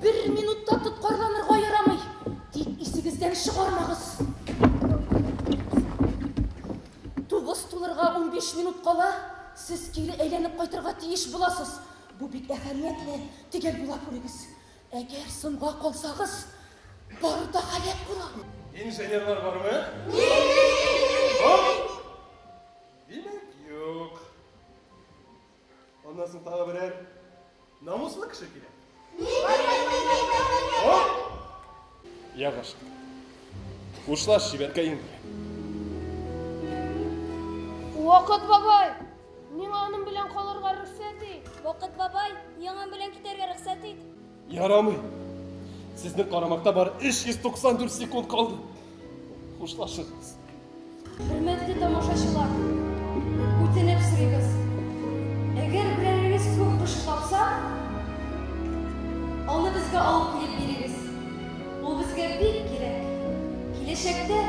1 минутта тұтқарланырға ярамай. Тек ісігізден шығармағыз. Туғыз тулырға 15 минут қала, сіз кері әйленіп қайтырға тиіш боласыз. Бұл бек әхәметлі тегел бола көрегіз. Әгер сынға қолсағыз, барыда қалет бұла. Инженерлар бар ма? Демек, жоқ. Ondan sonra tағы бірер намыслы кіші керек. Яғаш. Ушла шибетка енді. Вақыт бабай, мен аным білен қалырға рұқсат ет. Вақыт бабай, яңан білен кетерге рұқсат ет. Ярамай. Сіздің қарамақта бар 394 секунд қалды. Ұшлашыңыз. Hürmetli тамашашылар, өтініп сұрайбыз. Егер біреріңіз көк құш тапса, оны бізге алып келіп беріңіз. Ол бізге бек керек. Келешекте